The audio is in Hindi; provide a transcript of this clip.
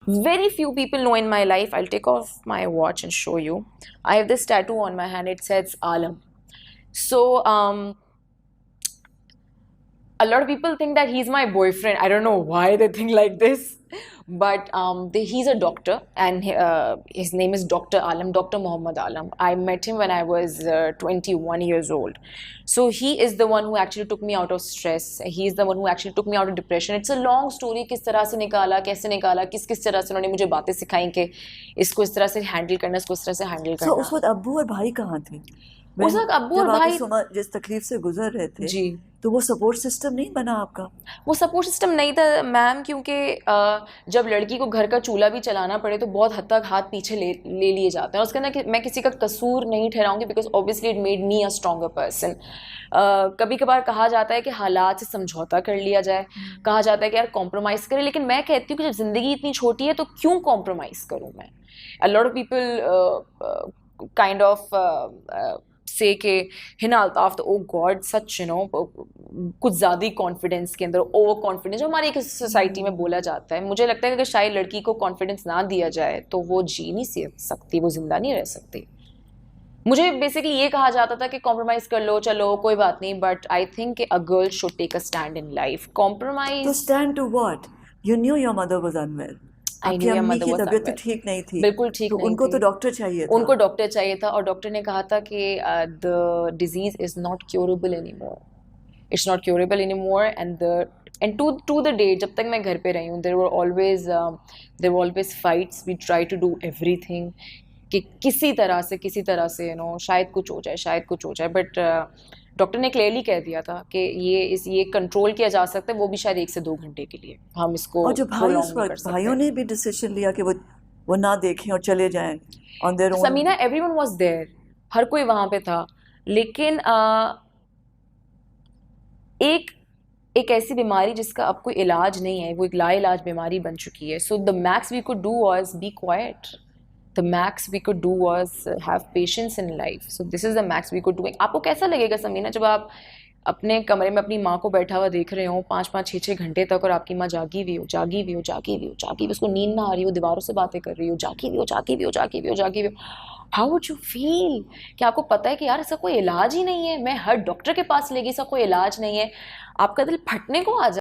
Very few people know in my life. I'll take off my watch and show you. I have this tattoo on my hand. It says Alam. So, a lot of people think that he's my boyfriend. I don't know why they think like this, but he's a doctor, and his name is Dr. Alam, Dr. Muhammad Alam. I met him when I was 21 years old. So he is the one who actually took me out of stress. He is the one who actually took me out of depression. It's a long story. किस तरह से निकाला, कैसे निकाला, किस किस तरह से उन्होंने मुझे बातें सिखाई कि इसको इस तरह से हैंडल करना, इसको इस तरह से हैंडल करना. उस वक्त अब्बू और भाई कहाँ थे? उस वक्त अब्बू और भाई जिस तकलीफ से गुजर रहे थे जी, तो वो सपोर्ट सिस्टम नहीं बना आपका? वो सपोर्ट सिस्टम नहीं था मैम, क्योंकि जब लड़की को घर का चूल्हा भी चलाना पड़े तो बहुत हद तक हाथ पीछे ले लिए जाते हैं. और उसके अंदर मैं किसी का कसूर नहीं ठहराऊंगी, because obviously it made me a stronger person. कभी कभार कहा जाता है कि हालात से समझौता कर लिया जाए, कहा जाता है कि यार कॉम्प्रोमाइज़ करें, लेकिन मैं कहती हूँ कि जब ज़िंदगी इतनी छोटी है तो क्यों कॉम्प्रोमाइज़ करूँ मैं. A lot of people kind of से कि हिना अल्ताफ तो ओ गॉड सच कुछ ज़्यादा कॉन्फिडेंस के अंदर ओवर कॉन्फिडेंस जो हमारी एक सोसाइटी में बोला जाता है. मुझे लगता है कि अगर शायद लड़की को कॉन्फिडेंस ना दिया जाए तो वो जी नहीं सकती, वो जिंदा नहीं रह सकती. मुझे बेसिकली ये कहा जाता था कि कॉम्प्रोमाइज़ कर लो, चलो कोई बात नहीं, but I think a girl should take a stand in life. Compromise तो stand to what? You knew your mother was unwell. आपकी अम्मी की तबीयत तो ठीक नहीं थी. बिल्कुल ठीक तो नहीं उनको थी. तो डॉक्टर चाहिए था. उनको डॉक्टर चाहिए था, और डॉक्टर ने कहा था कि the disease is not curable anymore. It's not curable anymore. And to the day जब तक मैं घर पे रही हूँ, there were always fights. We try to do everything कि किसी तरह से शायद कुछ हो जाए, शायद कुछ हो जाए. बट डॉक्टर ने क्लियरली कह दिया था कि ये कंट्रोल किया जा सकता है, वो भी शायद 1 से 2 घंटे के लिए. हम इसको और जो भाई उस वक्त भाइयों ने भी डिसीजन लिया कि वो ना देखें और चले जाएं on their own. Sameena, everyone was there, हर कोई वहाँ पे था, लेकिन एक ऐसी बीमारी जिसका अब कोई इलाज नहीं है, वो एक लाइलाज बीमारी बन चुकी है. So the max we could do was be quiet. The max we could do was have patience in life. So this is the max we could do. आपको कैसा लगेगा समीना जब आप अपने कमरे में अपनी माँ को बैठा हुआ देख रहे हो 5-5, 6-6 घंटे तक, और आपकी माँ जागी हुई हो, उसको नींद ना आ रही हो, दीवारों से बातें कर रही हो, जागी हुई हो. हाउ वुड यू फील कि आपको पता है कि यार इसका कोई इलाज ही नहीं है, मैं हर डॉक्टर के पास ले गई, इसका कोई इलाज नहीं है. आपका दिल फटने को आ जाए.